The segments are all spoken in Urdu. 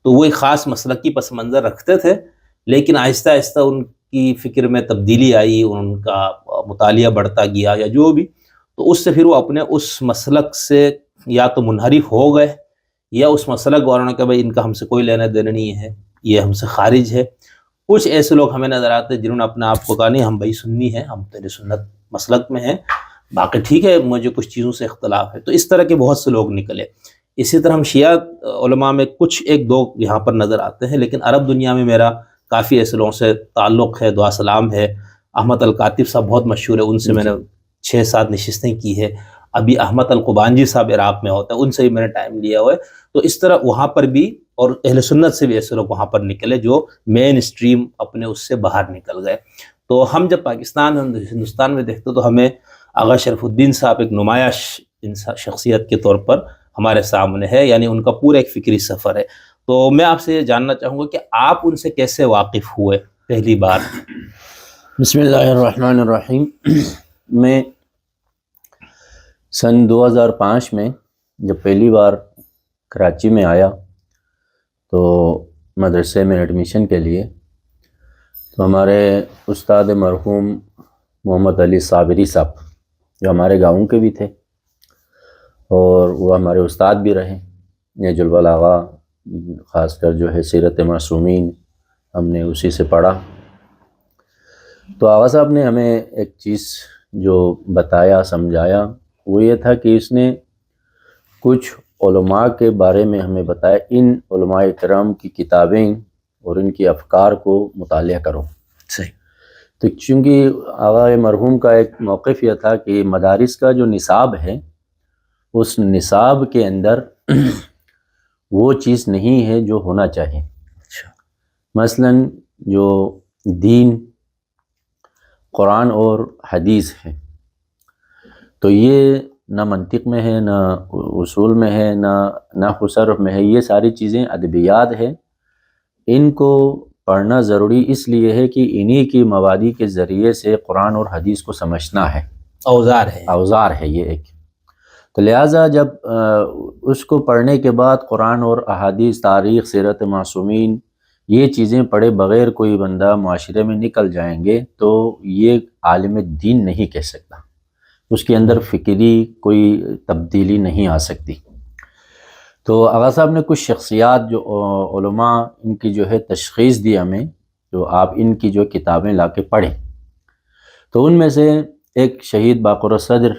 تو وہ ایک خاص مسلکی پس منظر رکھتے تھے، لیکن آہستہ آہستہ ان کی فکر میں تبدیلی آئی، ان کا مطالعہ بڑھتا گیا یا جو بھی، تو اس سے پھر وہ اپنے اس مسلک سے یا تو منحرف ہو گئے، یا اس مسلک والوں نے کہ بھائی ان کا ہم سے کوئی لینا دینا نہیں ہے، یہ ہم سے خارج ہے۔ کچھ ایسے لوگ ہمیں نظر آتے ہیں جنہوں نے اپنے آپ کو کہا نہیں ہم بھائی سنی ہیں، ہم تیرے سنت مسلک میں ہیں، باقی ٹھیک ہے مجھے کچھ چیزوں سے اختلاف ہے۔ تو اس طرح کے بہت سے لوگ نکلے۔ اسی طرح ہم شیعہ علماء میں کچھ ایک دو یہاں پر نظر آتے ہیں، لیکن عرب دنیا میں میرا کافی ایسے لوگوں سے تعلق ہے، دعا سلام ہے۔ احمد الکاتب صاحب بہت مشہور ہے، ان سے میں نے 6-7 نشستیں کی ہے۔ ابھی احمد القبانجی صاحب عراق میں ہوتا ہے، ان سے بھی میں نے ٹائم لیا ہوا ہے۔ تو اس طرح وہاں پر بھی، اور اہل سنت سے بھی ایسے لوگ وہاں پر نکلے جو مین اسٹریم اپنے اس سے باہر نکل گئے۔ تو ہم جب پاکستان ہندوستان میں دیکھتے تو ہمیں آغا شرف الدین صاحب ایک نمایاں شخصیت کے طور پر ہمارے سامنے ہے، یعنی ان کا پورا ایک فکری سفر ہے۔ تو میں آپ سے یہ جاننا چاہوں گا کہ آپ ان سے کیسے واقف ہوئے پہلی بار؟ بسم اللہ الرحمن الرحیم۔ میں سن 2005 میں جب پہلی بار کراچی میں آیا تو مدرسے میں ایڈمیشن کے لیے، تو ہمارے استاد مرحوم محمد علی صابری صاحب جو ہمارے گاؤں کے بھی تھے اور وہ ہمارے استاد بھی رہے، نیج البلاغہ خاص کر جو ہے سیرت معصومین ہم نے اسی سے پڑھا۔ تو آغا صاحب نے ہمیں ایک چیز جو بتایا سمجھایا وہ یہ تھا کہ اس نے کچھ علماء کے بارے میں ہمیں بتایا، ان علماء کرام کی کتابیں اور ان کی افکار کو مطالعہ کرو۔ صحیح۔ تو چونکہ آغا مرحوم کا ایک موقف یہ تھا کہ مدارس کا جو نصاب ہے اس نصاب کے اندر وہ چیز نہیں ہے جو ہونا چاہیے۔ مثلاً جو دین قرآن اور حدیث ہے تو یہ نہ منطق میں ہے، نہ اصول میں ہے، نہ صرف میں ہے، یہ ساری چیزیں ادبیات ہے۔ ان کو پڑھنا ضروری اس لیے ہے کہ انہی کی مبادی کے ذریعے سے قرآن اور حدیث کو سمجھنا ہے، اوزار ہے یہ ایک۔ تو لہٰذا جب اس کو پڑھنے کے بعد قرآن اور احادیث، تاریخ، سیرت معصومین، یہ چیزیں پڑھے بغیر کوئی بندہ معاشرے میں نکل جائیں گے تو یہ عالم دین نہیں کہہ سکتا، اس کے اندر فکری کوئی تبدیلی نہیں آ سکتی۔ تو آغا صاحب نے کچھ شخصیات جو علماء ان کی جو ہے تشخیص دی ہمیں، جو آپ ان کی جو کتابیں لا کے پڑھیں۔ تو ان میں سے ایک شہید باقر الصدر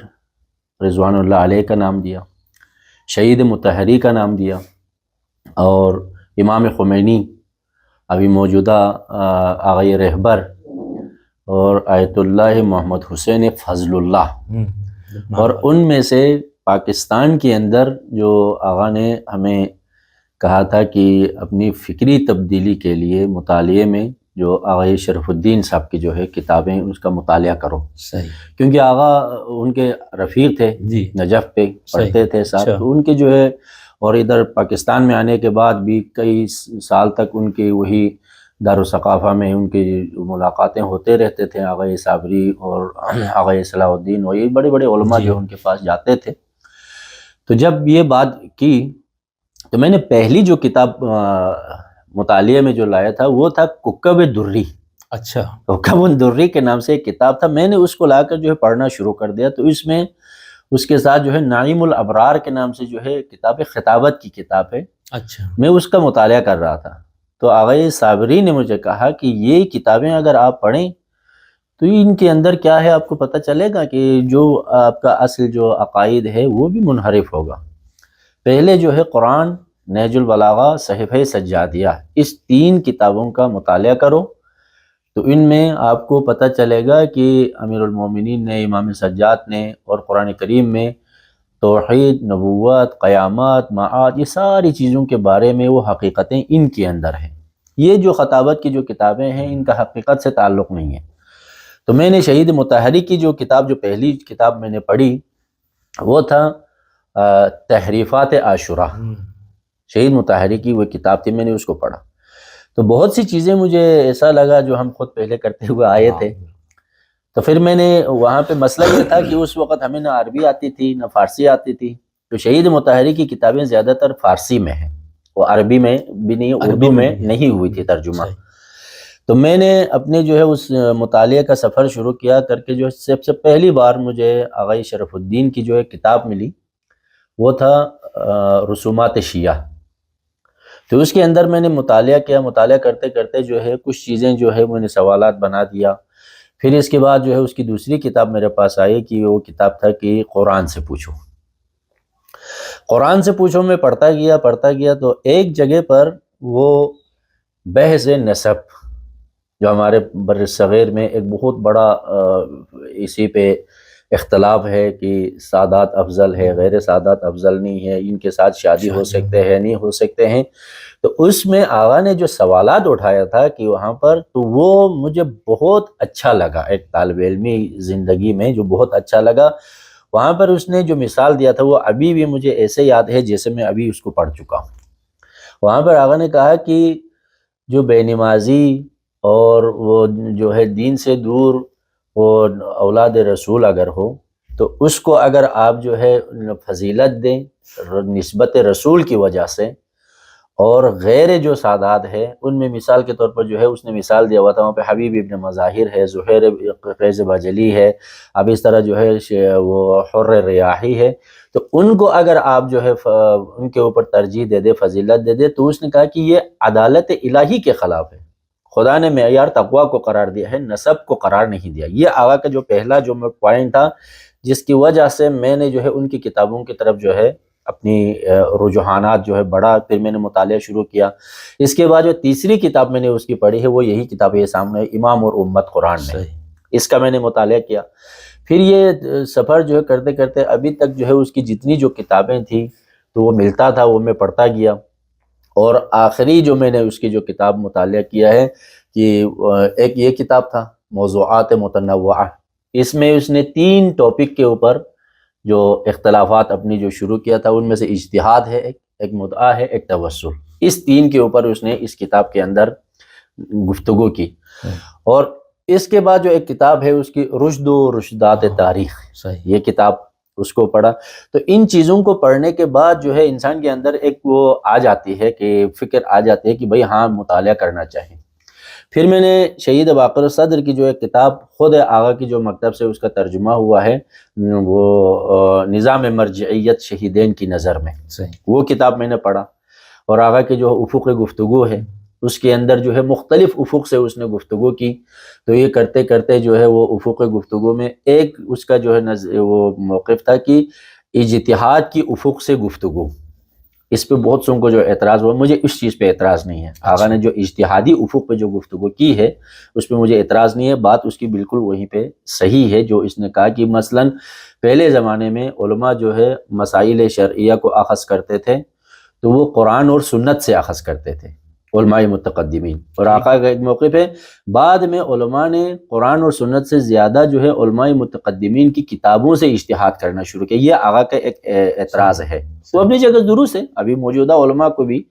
رضوان اللہ علیہ کا نام دیا، شہید مطہری کا نام دیا، اور امام خمینی ابھی موجودہ آغا رہبر، اور آیت اللہ محمد حسین فضل اللہ۔ اور ان میں سے پاکستان کے اندر جو آغا نے ہمیں کہا تھا کہ اپنی فکری تبدیلی کے لیے مطالعے میں جو آغا شرف الدین صاحب کی جو ہے کتابیں اس کا مطالعہ کرو۔ صحیح۔ کیونکہ آغا ان کے رفیق تھے، نجف پہ پڑھتے تھے ساتھ، تو ان کے جو ہے، اور ادھر پاکستان میں آنے کے بعد بھی کئی سال تک ان کی وہی دارالثقافہ میں ان کی ملاقاتیں ہوتے رہتے تھے، آغا صابری اور آغا صلاح الدین، اور یہ بڑے بڑے علماء جو ان کے پاس جاتے تھے۔ تو جب یہ بات کی تو میں نے پہلی جو کتاب مطالعے میں جو لایا تھا وہ تھا کوکب دری۔ اچھا۔ کوکب دری کے نام سے ایک کتاب تھا، میں نے اس کو لا کر جو ہے پڑھنا شروع کر دیا۔ تو اس میں اس کے ساتھ جو ہے نعیم الابرار کے نام سے جو ہے کتاب، خطابت کی کتاب ہے، اچھا، میں میں اس کا مطالعہ کر رہا تھا۔ تو آغا صابری نے مجھے کہا کہ یہ کتابیں اگر آپ پڑھیں تو ان کے اندر کیا ہے آپ کو پتہ چلے گا کہ جو آپ کا اصل جو عقائد ہے وہ بھی منحرف ہوگا۔ پہلے جو ہے قرآن، نیج البلاغہ، صحیفہ سجادیہ، اس 3 کتابوں کا مطالعہ کرو، تو ان میں آپ کو پتہ چلے گا کہ امیر المومنین نے، امام سجاد نے، اور قرآن کریم میں توحید، نبوت، قیامت، معاد، یہ ساری چیزوں کے بارے میں وہ حقیقتیں ان کے اندر ہیں۔ یہ جو خطابت کی جو کتابیں ہیں ان کا حقیقت سے تعلق نہیں ہے۔ تو میں نے شہید مطہری کی جو کتاب، جو پہلی کتاب میں نے پڑھی وہ تھا تحریفات عاشوراء، شہید مطہری کی وہ کتاب تھی، میں نے اس کو پڑھا۔ تو بہت سی چیزیں مجھے ایسا لگا جو ہم خود پہلے کرتے ہوئے آئے تھے۔ تو پھر میں نے وہاں پہ مسئلہ یہ تھا کہ اس وقت ہمیں نہ عربی آتی تھی نہ فارسی آتی تھی، تو شہید مطہری کی کتابیں زیادہ تر فارسی میں ہیں، وہ عربی میں بھی نہیں، اردو میں نہیں ہوئی تھی ترجمہ. تو میں نے اپنے جو ہے اس مطالعے کا سفر شروع کیا کر کے جو سب سے پہلی بار مجھے آغا شرف الدین کی جو ایک کتاب ملی وہ تھا رسومات شیعہ. تو اس کے اندر میں نے مطالعہ کیا. مطالعہ کرتے کرتے جو ہے کچھ چیزیں جو ہے میں نے سوالات بنا دیا. پھر اس کے بعد جو ہے اس کی دوسری کتاب میرے پاس آئی کہ وہ کتاب تھا کہ قرآن سے پوچھو. قرآن سے پوچھو میں پڑھتا گیا تو ایک جگہ پر وہ بحث نسب جو ہمارے بر صغیر میں ایک بہت بڑا اسی پہ اختلاف ہے کہ سادات افضل ہے، غیر سادات افضل نہیں ہے، ان کے ساتھ شادی ہو سکتے ہیں نہیں ہو سکتے ہیں. تو اس میں آغا نے جو سوالات اٹھایا تھا کہ وہاں پر، تو وہ مجھے بہت اچھا لگا. ایک طالب علمی زندگی میں جو بہت اچھا لگا وہاں پر اس نے جو مثال دیا تھا وہ ابھی بھی مجھے ایسے یاد ہے جیسے میں ابھی اس کو پڑھ چکا ہوں. وہاں پر آغا نے کہا کہ جو بے نمازی اور وہ جو ہے دین سے دور وہ اولاد رسول اگر ہو تو اس کو اگر آپ جو ہے فضیلت دیں نسبت رسول کی وجہ سے، اور غیر جو سادات ہے ان میں مثال کے طور پر جو ہے اس نے مثال دیا ہوا تھا وہاں پہ حبیب ابن مظاہر ہے، زہیر قیس بجلی ہے، اب اس طرح جو ہے وہ حر ریاحی ہے. تو ان کو اگر آپ جو ہے ان کے اوپر ترجیح دے دے، فضیلت دے دے، تو اس نے کہا کہ یہ عدالت الہی کے خلاف ہے. خدا نے معیار تقویٰ کو قرار دیا ہے، نسب کو قرار نہیں دیا. یہ آغا کا جو پہلا جو پوائنٹ تھا جس کی وجہ سے میں نے جو ہے ان کی کتابوں کی طرف جو ہے اپنی رجحانات جو ہے بڑھا. پھر میں نے مطالعہ شروع کیا. اس کے بعد جو تیسری کتاب میں نے اس کی پڑھی ہے وہ یہی کتاب ہے سامنے، امام اور امت قرآن میں. اس کا میں نے مطالعہ کیا. پھر یہ سفر جو ہے کرتے کرتے ابھی تک جو ہے اس کی جتنی جو کتابیں تھیں تو وہ ملتا تھا وہ میں پڑھتا گیا. اور آخری جو میں نے اس کی جو کتاب مطالعہ کیا ہے کہ ایک یہ کتاب تھا موضوعات متنوعہ. اس میں اس نے 3 ٹاپک کے اوپر جو اختلافات اپنی جو شروع کیا تھا ان میں سے اجتہاد ہے، ایک مدعا ہے، ایک توسل. اس 3 کے اوپر اس نے اس کتاب کے اندر گفتگو کی. اور اس کے بعد جو ایک کتاب ہے اس کی رشد و رشدات تاریخ، یہ کتاب اس کو پڑھا. تو ان چیزوں کو پڑھنے کے بعد جو ہے انسان کے اندر ایک وہ آ جاتی ہے کہ فکر آ جاتی ہے کہ بھئی ہاں مطالعہ کرنا چاہیے. پھر میں نے شہید باقر صدر کی جو ایک کتاب خود آغا کی جو مکتب سے اس کا ترجمہ ہوا ہے وہ نظام مرجعیت شہیدین کی نظر میں، وہ کتاب میں نے پڑھا. اور آغا کے جو افق گفتگو ہے اس کے اندر جو ہے مختلف افق سے اس نے گفتگو کی. تو یہ کرتے کرتے جو ہے وہ افق گفتگو میں ایک اس کا جو ہے وہ موقف تھا کہ اجتہاد کی افق سے گفتگو. اس پہ بہت سوں کو جو اعتراض ہوا، مجھے اس چیز پہ اعتراض نہیں ہے. آغا نے جو اجتہادی افق پہ جو گفتگو کی ہے اس پہ مجھے اعتراض نہیں ہے. بات اس کی بالکل وہیں پہ صحیح ہے جو اس نے کہا کہ مثلا پہلے زمانے میں علماء جو ہے مسائل شرعیہ کو اخذ کرتے تھے تو وہ قرآن اور سنت سے اخذ کرتے تھے علماء متقدمین. اور آقا کا ایک موقف ہے بعد میں علماء نے قرآن اور سنت سے زیادہ جو ہے علماء متقدمین کی کتابوں سے اجتہاد کرنا شروع کیا. یہ آقا کا ایک اعتراض ہے. وہ اپنی جگہ درست ہے. ابھی موجودہ علماء کو بھی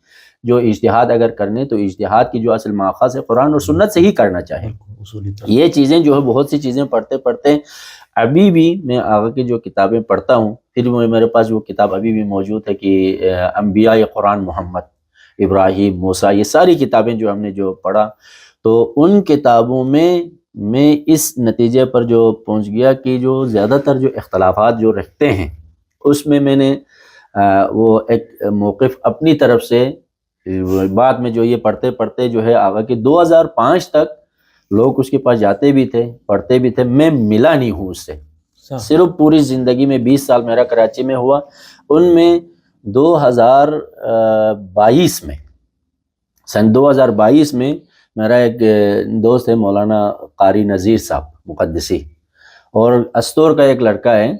جو اجتہاد اگر کرنے تو اجتہاد کی جو اصل ماخذ ہے قرآن اور سنت سے ہی کرنا چاہے. یہ چیزیں جو ہے بہت سی چیزیں پڑھتے پڑھتے ابھی بھی میں آقا کی جو کتابیں پڑھتا ہوں. پھر میرے پاس وہ کتاب ابھی بھی موجود ہے کہ انبیاء قرآن محمد، ابراہیم، موسیٰ، یہ ساری کتابیں جو ہم نے جو پڑھا تو ان کتابوں میں اس نتیجے پر جو پہنچ گیا کہ جو زیادہ تر جو اختلافات جو رکھتے ہیں اس میں نے وہ ایک موقف اپنی طرف سے بعد میں جو یہ پڑھتے پڑھتے جو ہے آگا کہ 2005 تک لوگ اس کے پاس جاتے بھی تھے پڑھتے بھی تھے. میں ملا نہیں ہوں اس سے. صرف پوری زندگی میں 20 سال میرا کراچی میں ہوا، ان میں 2022 میں سن 2022 میں میرا ایک دوست ہے مولانا قاری نذیر صاحب مقدسی، اور استور کا ایک لڑکا ہے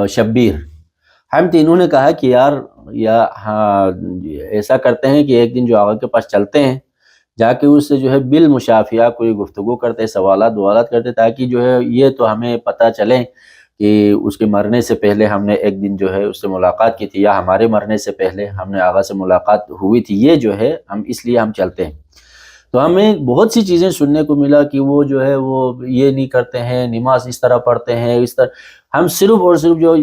شبیر. ہم تینوں نے کہا کہ یار ہاں ایسا کرتے ہیں کہ ایک دن جو آقا کے پاس چلتے ہیں، جا کے اس سے جو ہے بالمشافیہ کوئی گفتگو کرتے، سوالات کرتے، تاکہ جو ہے یہ تو ہمیں پتہ چلے کہ اس کے مرنے سے پہلے ہم نے ایک دن جو ہے اس سے ملاقات کی تھی یا ہمارے مرنے سے پہلے ہم نے آقا سے ملاقات ہوئی تھی. یہ جو ہے اس لیے ہم چلتے ہیں. تو ہمیں بہت سی چیزیں سننے کو ملا کہ وہ جو ہے وہ یہ نہیں کرتے ہیں، نماز اس طرح پڑھتے ہیں، اس طرح. ہم صرف اور صرف جو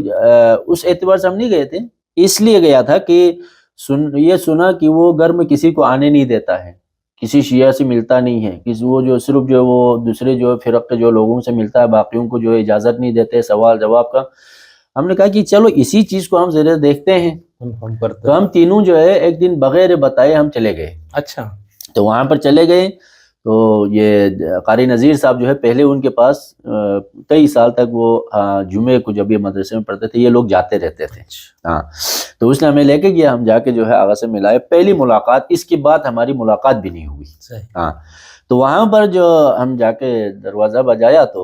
اس اعتبار سے ہم نہیں گئے تھے، اس لیے گیا تھا کہ یہ سنا کہ وہ گھر میں کسی کو آنے نہیں دیتا ہے، کسی شیعہ سے ملتا نہیں ہے، کسی وہ جو صرف جو وہ دوسرے جو فرق کے جو لوگوں سے ملتا ہے، باقیوں کو جو اجازت نہیں دیتے سوال جواب کا۔ ہم نے کہا کہ چلو اسی چیز کو ہم ذرا دیکھتے ہیں، ہم کرتے تو ہم تینوں جو ہے ایک دن بغیر بتائے ہم چلے گئے۔ اچھا، تو وہاں پر چلے گئے تو یہ قاری نذیر صاحب جو ہے پہلے ان کے پاس کئی سال تک وہ جمعے کو جب یہ مدرسے میں پڑھتے تھے یہ لوگ جاتے رہتے تھے۔ ہاں، تو اس نے ہمیں لے کے گیا، ہم جا کے جو ہے آغا سے ملائے، پہلی ملاقات، اس کے بعد ہماری ملاقات بھی نہیں ہوئی۔ ہاں، تو وہاں پر جو ہم جا کے دروازہ بجایا تو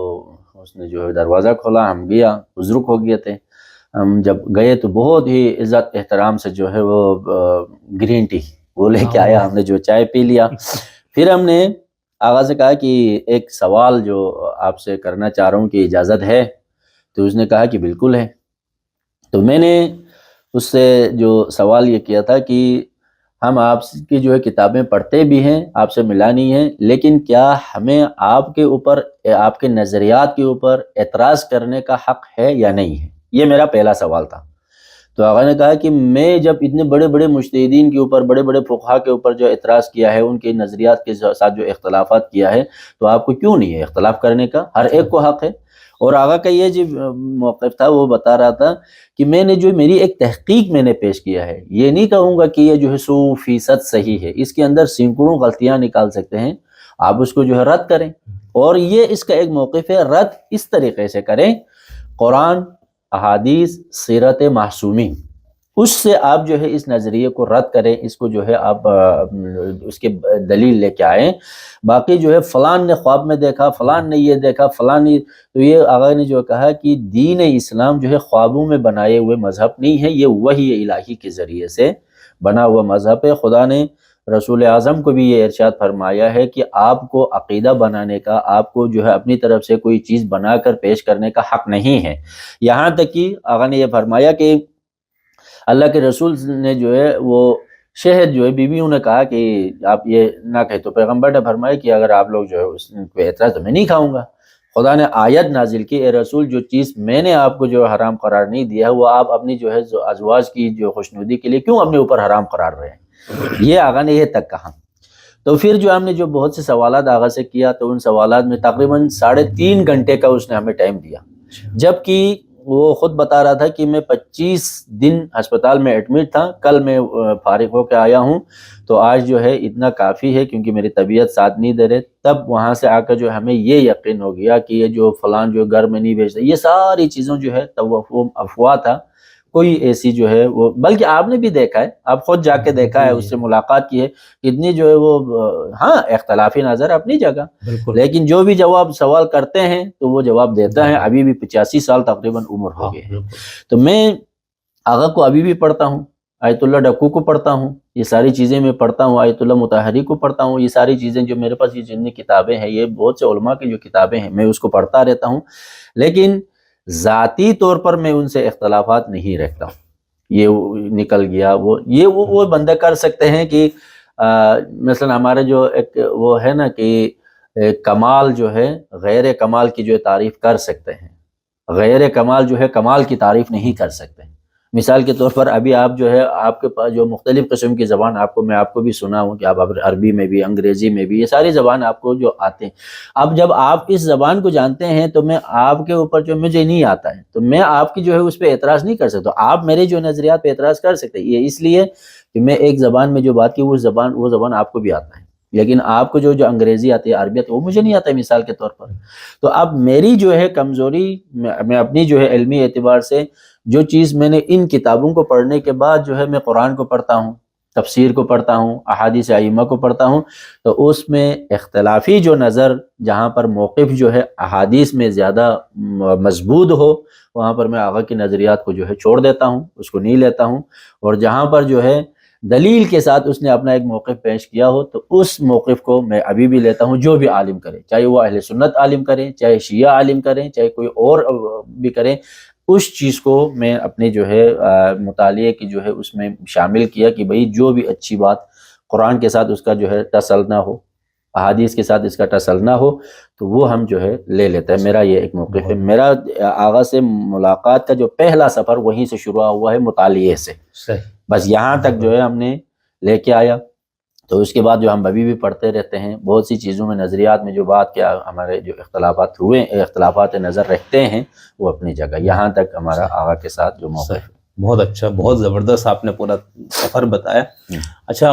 اس نے جو ہے دروازہ کھولا، ہم گیا، بزرگ ہو گئے تھے۔ ہم جب گئے تو بہت ہی عزت احترام سے جو ہے وہ گرین ٹی وہ لے کے آیا، ہم نے جو چائے پی لیا۔ پھر ہم نے آغا سے کہا کہ ایک سوال جو آپ سے کرنا چاہ رہا ہوں کہ اجازت ہے؟ تو اس نے کہا کہ بالکل ہے۔ تو میں نے اس سے جو سوال یہ کیا تھا کہ ہم آپ کی جو ہے کتابیں پڑھتے بھی ہیں، آپ سے ملا نہیں ہے، لیکن کیا ہمیں آپ کے اوپر، آپ کے نظریات کے اوپر اعتراض کرنے کا حق ہے یا نہیں ہے؟ یہ میرا پہلا سوال تھا۔ تو آقا نے کہا کہ میں جب اتنے بڑے بڑے مجتہدین کے اوپر، بڑے بڑے فقہا کے اوپر جو اعتراض کیا ہے، ان کے نظریات کے ساتھ جو اختلافات کیا ہے، تو آپ کو کیوں نہیں ہے اختلاف کرنے کا؟ ہر ایک کو حق ہے۔ اور آقا کا یہ جو موقف تھا وہ بتا رہا تھا کہ میں نے جو میری ایک تحقیق میں نے پیش کیا ہے، یہ نہیں کہوں گا کہ یہ جو ہے 100% صحیح ہے، اس کے اندر سینکڑوں غلطیاں نکال سکتے ہیں، آپ اس کو جو ہے رد کریں۔ اور یہ اس کا ایک موقف ہے، رد اس طریقے سے کریں، قرآن، احادیث، سیرت معصومین، اس سے آپ جو ہے اس نظریے کو رد کریں، اس کو جو ہے آپ اس کے دلیل لے کے آئیں۔ باقی جو ہے فلان نے خواب میں دیکھا، فلان نے یہ دیکھا، فلان نے، تو یہ آقا نے جو کہا کہ دین اسلام جو ہے خوابوں میں بنائے ہوئے مذہب نہیں ہے، یہ وحی الہی کے ذریعے سے بنا ہوا مذہب ہے۔ خدا نے رسول اعظم کو بھی یہ ارشاد فرمایا ہے کہ آپ کو عقیدہ بنانے کا، آپ کو جو ہے اپنی طرف سے کوئی چیز بنا کر پیش کرنے کا حق نہیں ہے۔ یہاں تک کہ آقا نے یہ فرمایا کہ اللہ کے رسول نے جو ہے وہ شہد جو ہے بیویوں نے کہا کہ آپ یہ نہ کہیں، تو پیغمبر نے فرمایا کہ اگر آپ لوگ جو ہے اس پہ اعتراض تو میں نہیں کھاؤں گا۔ خدا نے آیت نازل کی، اے رسول جو چیز میں نے آپ کو جو حرام قرار نہیں دیا ہے وہ آپ اپنی جو ہے ازواج کی جو خوشنودی کے لیے کیوں اپنے اوپر حرام قرار رہے ہیں؟ یہ آقا نے یہ تک کہا۔ تو پھر جو ہم نے جو بہت سے سوالات آغا سے کیا، تو ان سوالات میں تقریباً 3.5 گھنٹے کا اس نے ہمیں ٹائم دیا، جبکہ وہ خود بتا رہا تھا کہ میں 25 دن ہسپتال میں ایڈمٹ تھا، کل میں فارغ ہو کے آیا ہوں، تو آج جو ہے اتنا کافی ہے کیونکہ میری طبیعت ساتھ نہیں دے رہے۔ تب وہاں سے آ کر جو ہمیں یہ یقین ہو گیا کہ یہ جو فلان جو گھر میں نہیں بھیجتا، یہ ساری چیزوں جو ہے توہم افواہ تھا، کوئی ایسی جو ہے وہ، بلکہ آپ نے بھی دیکھا ہے، آپ خود جا کے دیکھا ہے، اس سے ملاقات کی ہے، اتنی جو ہے وہ ہاں اختلافی نظر اپنی جگہ، لیکن جو بھی جواب سوال کرتے ہیں تو وہ جواب دیتا ہے۔ ابھی بھی 85 سال تقریباً عمر ہو گئے ہیں، تو میں آغا کو ابھی بھی پڑھتا ہوں، آیت اللہ ڈکو کو پڑھتا ہوں، یہ ساری چیزیں میں پڑھتا ہوں، آیت اللہ مطہری کو پڑھتا ہوں، یہ ساری چیزیں جو میرے پاس یہ جتنی کتابیں ہیں، یہ بہت سے علماء کی جو کتابیں ہیں میں اس کو پڑھتا رہتا ہوں، لیکن ذاتی طور پر میں ان سے اختلافات نہیں رکھتا ہوں۔ یہ نکل گیا، وہ بندہ کر سکتے ہیں کہ مثلا ہمارے جو ایک وہ ہے نا کہ کمال جو ہے غیر کمال کی جو تعریف کر سکتے ہیں، غیر کمال جو ہے کمال کی تعریف نہیں کر سکتے۔ مثال کے طور پر ابھی آپ جو ہے آپ کے پاس جو مختلف قسم کی زبان میں آپ کو بھی سنا ہوں کہ آپ عربی میں بھی، انگریزی میں بھی، یہ ساری زبان آپ کو جو آتے ہیں، اب جب آپ اس زبان کو جانتے ہیں تو میں آپ کے اوپر جو مجھے نہیں آتا ہے تو میں آپ کی جو ہے اس پہ اعتراض نہیں کر سکتا، آپ میرے جو نظریات پہ اعتراض کر سکتے ہیں، یہ اس لیے کہ میں ایک زبان میں جو بات کی وہ زبان آپ کو بھی آتا ہے، لیکن آپ کو جو انگریزی آتی ہے، عربیت، وہ مجھے نہیں آتا ہے مثال کے طور پر۔ تو اب میری جو ہے کمزوری، میں اپنی جو ہے علمی اعتبار سے جو چیز میں نے ان کتابوں کو پڑھنے کے بعد جو ہے میں قرآن کو پڑھتا ہوں، تفسیر کو پڑھتا ہوں، احادیث ائمہ کو پڑھتا ہوں، تو اس میں اختلافی جو نظر، جہاں پر موقف جو ہے احادیث میں زیادہ مضبوط ہو، وہاں پر میں آقا کی نظریات کو جو ہے چھوڑ دیتا ہوں، اس کو نہیں لیتا ہوں، اور جہاں پر جو ہے دلیل کے ساتھ اس نے اپنا ایک موقف پیش کیا ہو تو اس موقف کو میں ابھی بھی لیتا ہوں، جو بھی عالم کرے، چاہے وہ اہل سنت عالم کریں، چاہے شیعہ عالم کریں، چاہے کوئی اور بھی کریں، اس چیز کو میں اپنے جو ہے مطالعے کی جو ہے اس میں شامل کیا کہ بھئی جو بھی اچھی بات قرآن کے ساتھ اس کا جو ہے تصل نہ ہو، احادیث کے ساتھ اس کا تصل نہ ہو تو وہ ہم جو ہے لے لیتے ہیں. میرا یہ ایک موقف ہے. میرا آغا سے ملاقات کا جو پہلا سفر وہیں سے شروع ہوا ہے مطالعے سے. صحیح. بس یہاں تک جو ہے ہم نے لے کے آیا. تو اس کے بعد جو ہم ابھی بھی پڑھتے رہتے ہیں بہت سی چیزوں میں نظریات میں جو بات کیا ہمارے جو اختلافات نظر رکھتے ہیں وہ اپنی جگہ. یہاں تک ہمارا آغا کے ساتھ جو موقف ہے. بہت اچھا، بہت زبردست آپ نے پورا سفر بتایا. اچھا